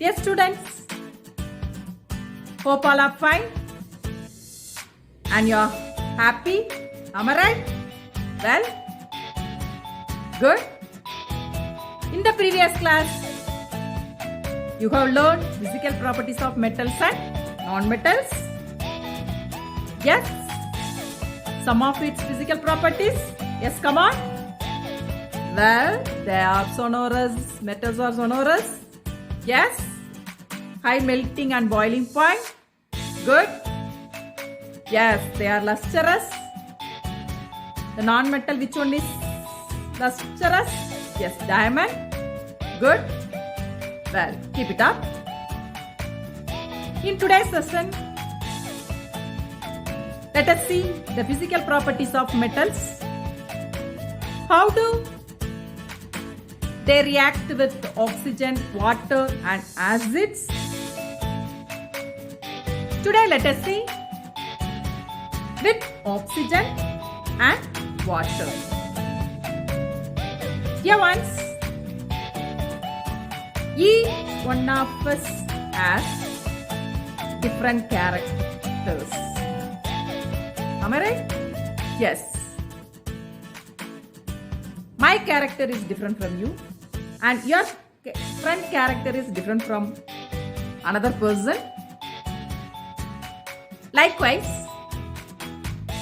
Yes, students. Hope all are fine. And you're happy? Am I right? Well, good. In the previous class, you have learned physical properties of metals and non-metals. Yes. Some of its physical properties. Yes, come on. Well, they are sonorous. Metals are sonorous. Yes. High melting and boiling point. Good. Yes, they are lustrous. The non-metal, which one is lustrous? Yes, diamond. Good. Well, keep it up. In today's session, let us see the physical properties of metals. How do they react with oxygen, water and acids? Today let us see with oxygen and water. Here once, each one of us has different characters. Am I right? Yes. My character is different from you and your friend character is different from another person. Likewise,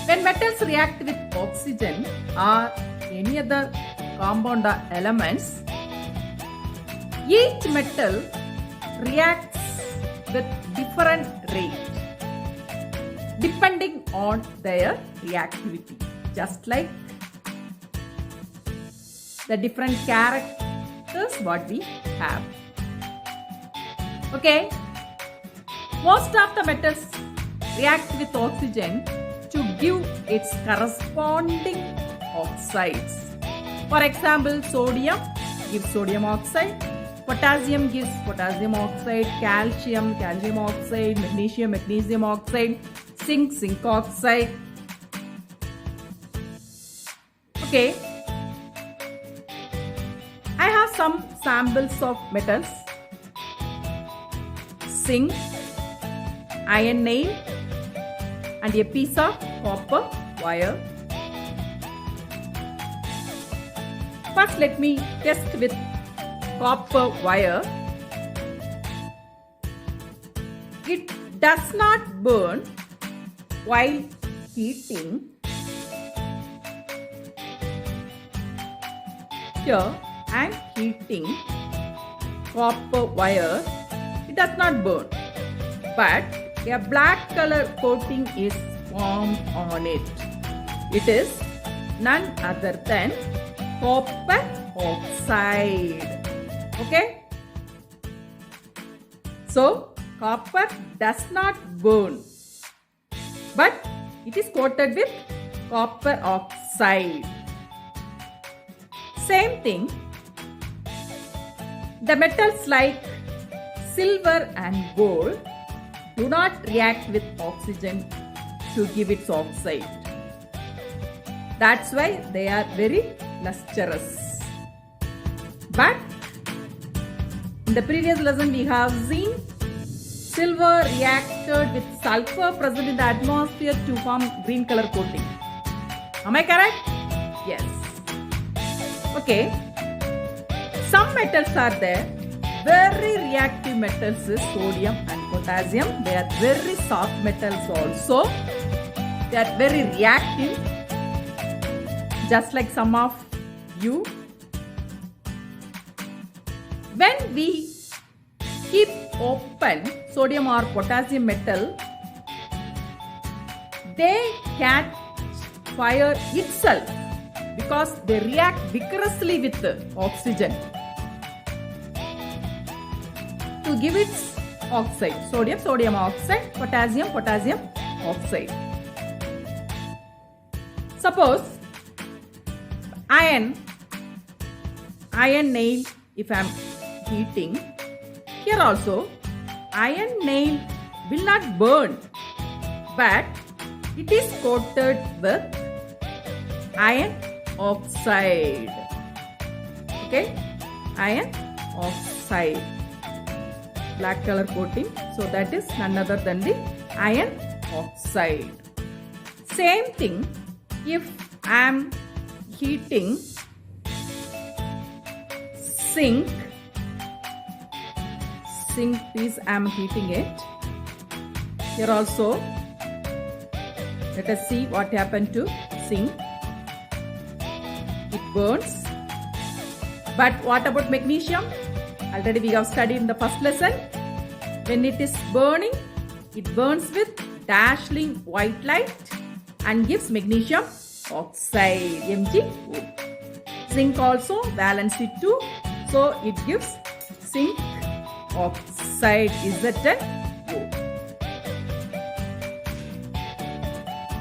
when metals react with oxygen or any other compound or elements, each metal reacts with different rate depending on their reactivity, just like the different characters what we have. Okay, most of the metals react with oxygen to give its corresponding oxides. For example, sodium gives sodium oxide, potassium gives potassium oxide, calcium oxide, magnesium oxide, zinc oxide. Okay, I have some samples of metals: zinc, iron nail and a piece of copper wire. First, let me test with copper wire. It does not burn while heating. Here I am heating copper wire. It does not burn, but a black color coating is formed on it. It is none other than copper oxide. Okay? So, copper does not burn, but it is coated with copper oxide. Same thing, the metals like silver and gold do not react with oxygen to give its oxide. That's why they are very lustrous. But in the previous lesson we have seen silver reacted with sulfur present in the atmosphere to form green color coating. Am I correct? Yes. Okay. Some metals are there. Very reactive metals is sodium and potassium. They are very soft metals also. They are very reactive, just like some of you. When we keep open sodium or potassium metal, they catch fire itself because they react vigorously with the oxygen to give its oxide. Sodium oxide, potassium oxide. Suppose iron nail, if I am heating, here also iron nail will not burn, but it is coated with iron oxide. Okay, iron oxide. black color coating. So that is none other than the iron oxide. Same thing, if I am heating zinc piece, I am heating it. Here also, let us see what happened to zinc. It burns. But what about magnesium? Already we have studied in the first lesson. When it is burning, it burns with dazzling white light and gives magnesium oxide, MgO. Zinc also valence it too, so it gives zinc oxide, ZnO.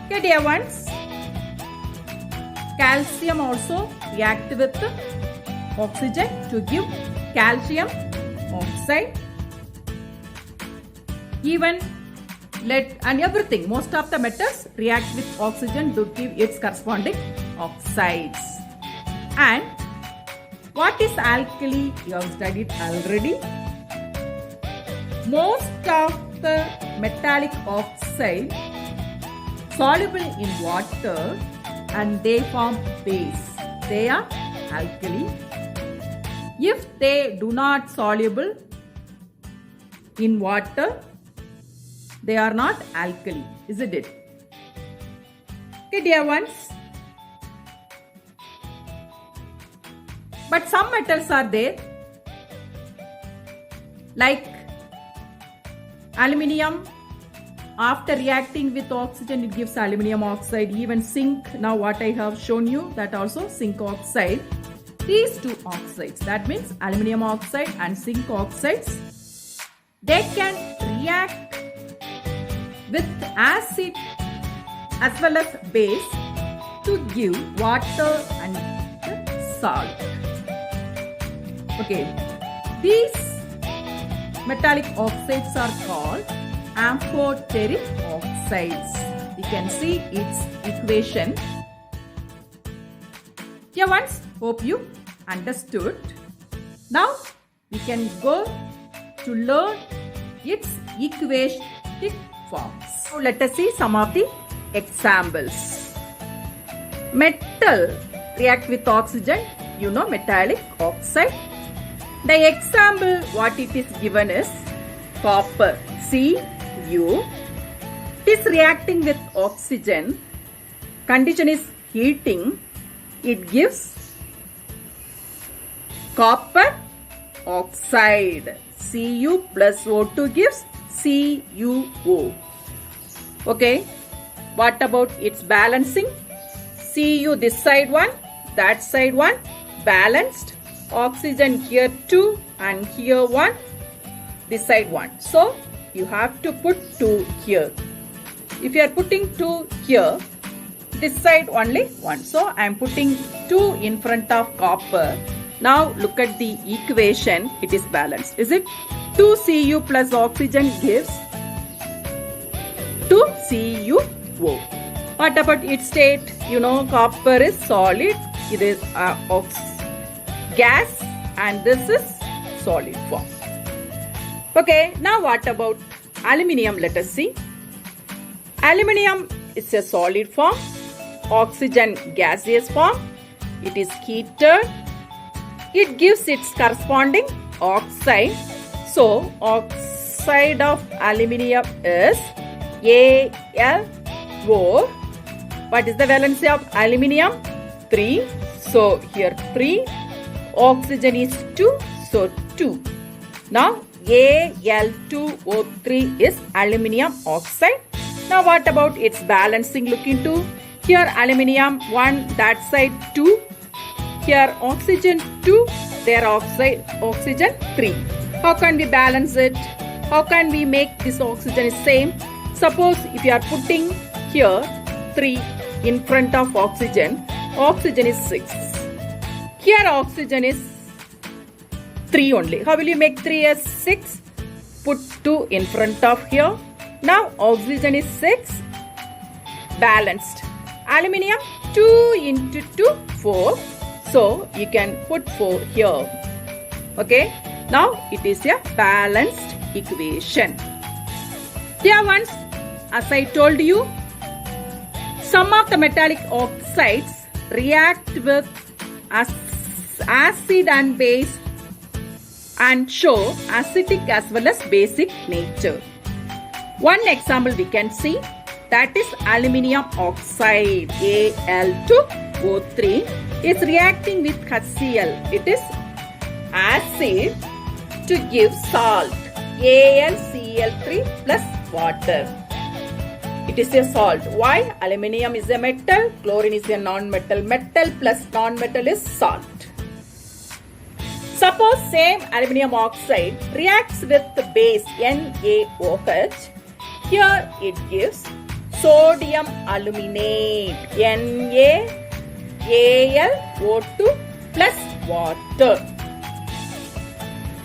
Okay, dear ones, calcium also react with oxygen to give calcium oxide. Even lead and everything, most of the metals react with oxygen to give its corresponding oxides. And what is alkali? You have studied already. Most of the metallic oxide soluble in water and they form base. They are alkali. If they do not soluble in water, they are not alkali, isn't it? Okay, dear ones. But some metals are there, like aluminium. After reacting with oxygen, it gives aluminium oxide. Even zinc, now what I have shown you, that also zinc oxide. These two oxides, that means aluminium oxide and zinc oxides, they can react with acid as well as base to give water and salt. Okay, these metallic oxides are called amphoteric oxides. You can see its equation. Here once, hope you understood. Now we can go to learn its equationistic forms. Now let us see some of the examples. Metal react with oxygen, you know, metallic oxide. The example what it is given is copper, Cu. It is reacting with oxygen. Condition is heating. It gives copper oxide. Cu plus O2 gives CuO. Okay. What about its balancing? Cu this side one, that side one, balanced. Oxygen here 2 and here 1, this side 1. So you have to put 2 here. If you are putting 2 here, this side only 1. So I am putting 2 in front of copper. Now look at the equation. It is balanced. Is it? 2 Cu plus oxygen gives 2 CuO. What about its state? You know, copper is solid. It is gas and this is solid form. Okay, now what about aluminium? Let us see. Aluminium is a solid form. Oxygen gaseous form. It is heated. It gives its corresponding oxide. So, oxide of aluminium is Al4. What is the valency of aluminium? 3. So, here 3. Oxygen is 2. So, 2. Now, Al2O3 is aluminium oxide. Now, what about its balancing? Look into here aluminium 1, that side 2. Here oxygen 2, there oxygen 3. How can we balance it? How can we make this oxygen is same? Suppose if you are putting here 3 in front of oxygen, oxygen is 6. Here oxygen is 3 only. How will you make 3 as 6? Put 2 in front of here. Now oxygen is 6. Balanced. Aluminium 2 into 2, 4. So you can put 4 here. Okay. Now it is a balanced equation. Dear ones, as I told you, some of the metallic oxides react with acid and base and show acidic as well as basic nature. One example we can see, that is aluminium oxide Al2O3 is reacting with HCl. It is acid to give salt AlCl3 plus water. It is a salt. Why? Aluminium is a metal, chlorine is a non-metal. Metal plus non-metal is salt. Suppose same aluminium oxide reacts with the base NaOH. Here it gives sodium aluminate NaAlO2 plus water.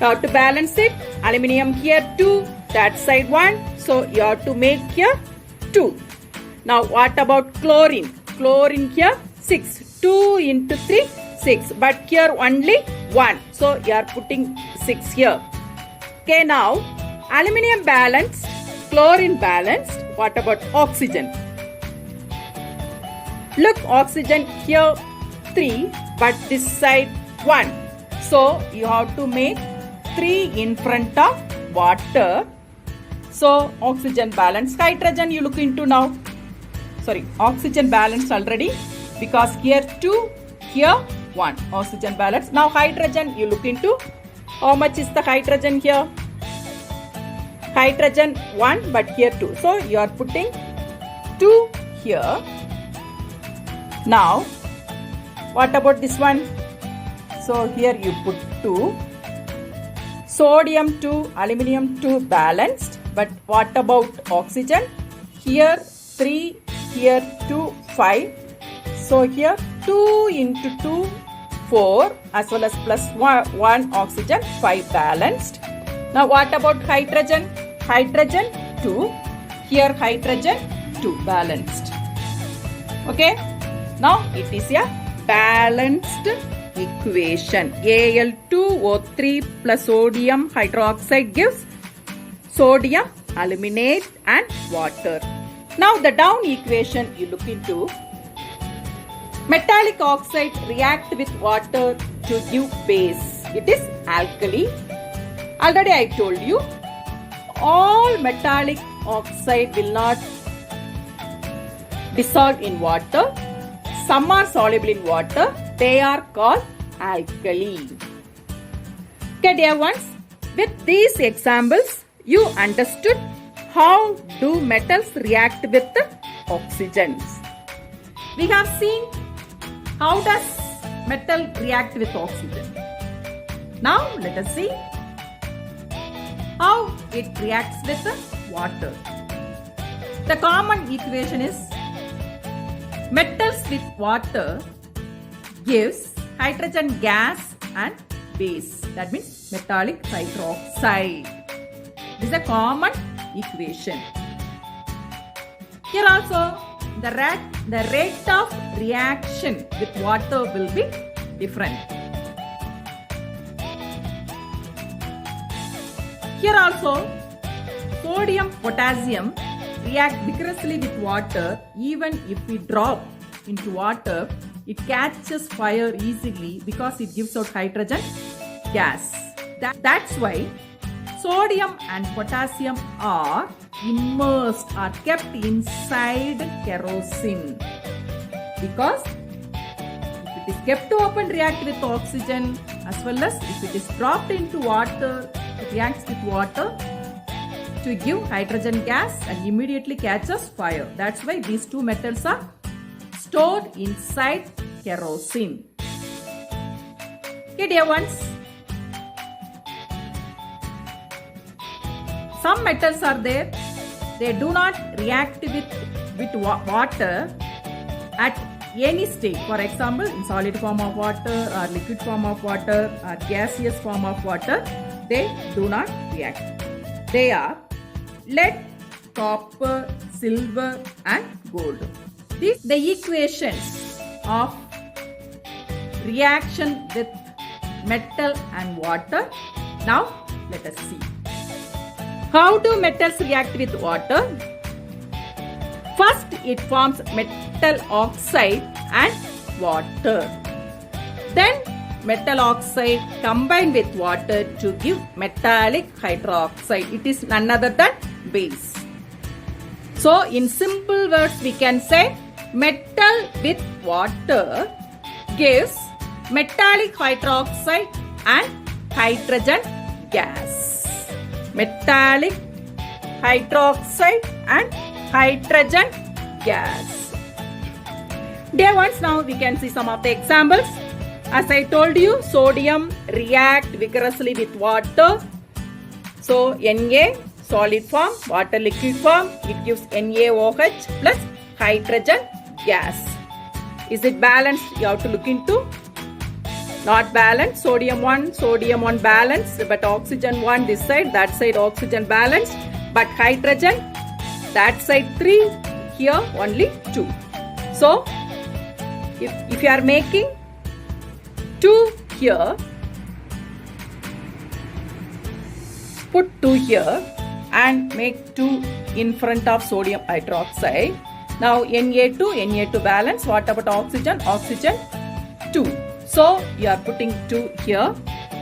You have to balance it. Aluminium here 2, that side 1. So you have to make here 2. Now what about chlorine? Chlorine here 6. 2 into 3, 6. But here only 1. So you are putting 6 here. Okay, now aluminium balanced, chlorine balanced. What about oxygen? Look, oxygen here 3, but this side 1. So you have to make 3 in front of water. So oxygen balance. Hydrogen you look into now. Sorry, oxygen balance already because here 2, here 1. Oxygen balance. Now hydrogen you look into. How much is the hydrogen here? Hydrogen 1, but here 2. So you are putting 2 here. Now what about this one? So here you put 2. Sodium 2, aluminium 2 balanced. But what about oxygen? Here 3, here 2, 5. So here 2 into 2, 4 as well as plus 1 oxygen, 5 balanced. Now what about hydrogen? Hydrogen 2. Here hydrogen 2 balanced. Okay. Now it is a balanced equation. Al2O3 plus sodium hydroxide gives sodium aluminate and water. Now the down equation you look into. Metallic oxide react with water to give base. It is alkali. Already I told you, all metallic oxide will not dissolve in water. Some are soluble in water. They are called alkali. Okay, dear ones, with these examples, you understood how do metals react with the oxygens. We have seen how does metal react with oxygen. Now let us see how it reacts with the water. The common equation is metals with water gives hydrogen gas and base. That means metallic hydroxide. This is a common equation. Here also the rate of reaction with water will be different. Here also sodium potassium react vigorously with water. Even if we drop into water, it catches fire easily because it gives out hydrogen gas. That's why sodium and potassium are immersed or kept inside kerosene. Because if it is kept open, react with oxygen, as well as if it is dropped into water, it reacts with water to give hydrogen gas and immediately catches fire. That's why these two metals are stored inside kerosene. Okay, dear ones. Some metals are there, they do not react with water at any state. For example, in solid form of water or liquid form of water or gaseous form of water, they do not react. They are lead, copper, silver and gold. These the equations of reaction with metal and water. Now let us see. How do metals react with water? First, it forms metal oxide and water. Then, metal oxide combined with water to give metallic hydroxide. It is none other than base. So, in simple words, we can say metal with water gives metallic hydroxide and hydrogen gas. Metallic hydroxide and hydrogen gas. Dear ones, now we can see some of the examples. As I told you, sodium react vigorously with water. So Na, solid form, water liquid form, it gives NaOH plus hydrogen gas. Is it balanced? You have to look into. Not balanced. Sodium 1 balanced, but oxygen 1 this side, that side oxygen balanced, but hydrogen that side 3, here only 2. So, if you are making 2 here, put 2 here and make 2 in front of sodium hydroxide. Now, Na2 balance. What about oxygen? Oxygen 2. So, you are putting 2 here.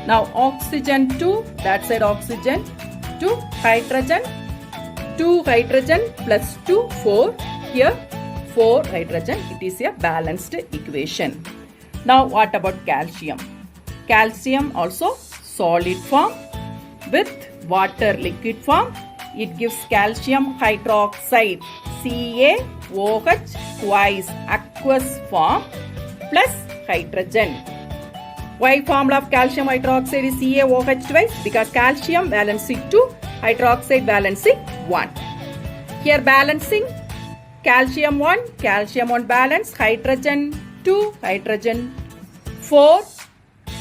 Now, oxygen 2, that side oxygen 2, hydrogen 2 hydrogen plus 2, 4. Here 4 hydrogen. It is a balanced equation. Now what about calcium? Calcium also solid form with water liquid form. It gives calcium hydroxide CaOH twice aqueous form plus hydrogen. Why formula of calcium hydroxide is CaOH twice? Because calcium valency 2, hydroxide valency 1. Here balancing calcium 1 balance, hydrogen 2, hydrogen 4.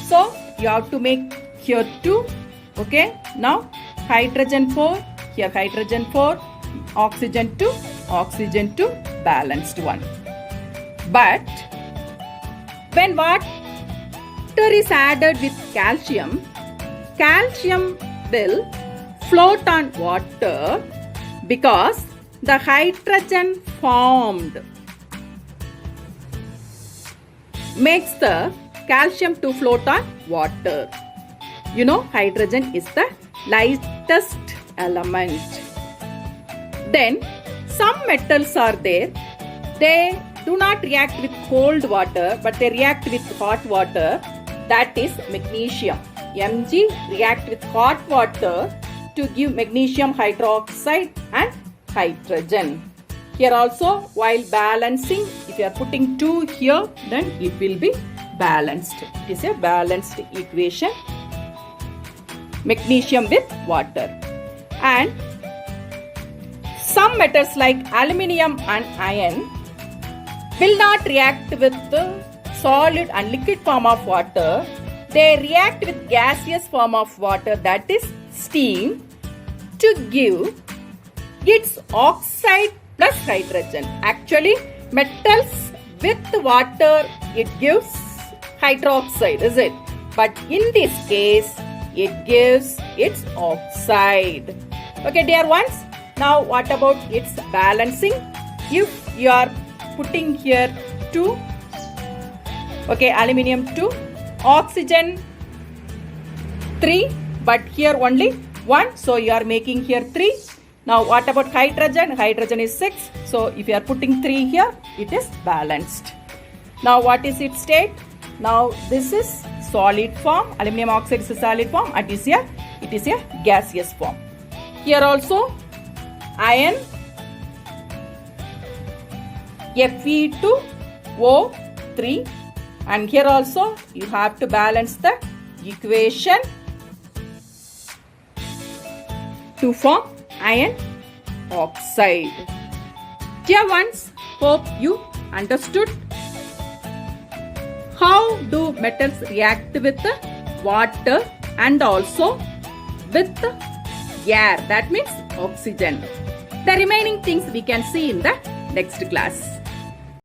So you have to make here 2. Okay. Now hydrogen 4, here hydrogen 4, oxygen 2, balanced 1. But when water is added with calcium, calcium will float on water because the hydrogen formed makes the calcium to float on water. You know, hydrogen is the lightest element. Then some metals are there. They do not react with cold water, but they react with hot water. That is magnesium. Mg react with hot water to give magnesium hydroxide and hydrogen. Here also, while balancing, if you are putting 2 here, then it will be balanced. It is a balanced equation. Magnesium with water. And some metals like aluminium and iron will not react with the solid and liquid form of water. They react with gaseous form of water, that is steam, to give its oxide plus hydrogen. Actually, metals with water, it gives hydroxide, is it? But in this case, it gives its oxide. Okay, dear ones. Now, what about its balancing? If you are putting here 2, okay, aluminium 2, oxygen 3, but here only 1. So, you are making here 3. Now, what about hydrogen? Hydrogen is 6. So, if you are putting 3 here, it is balanced. Now, what is its state? Now, this is solid form. Aluminum oxide is a solid form. It is a gaseous form. Here also, iron Fe2O3, and here also you have to balance the equation to form iron oxide. Dear ones, hope you understood. How do metals react with water and also with air? That means oxygen. The remaining things we can see in the next class.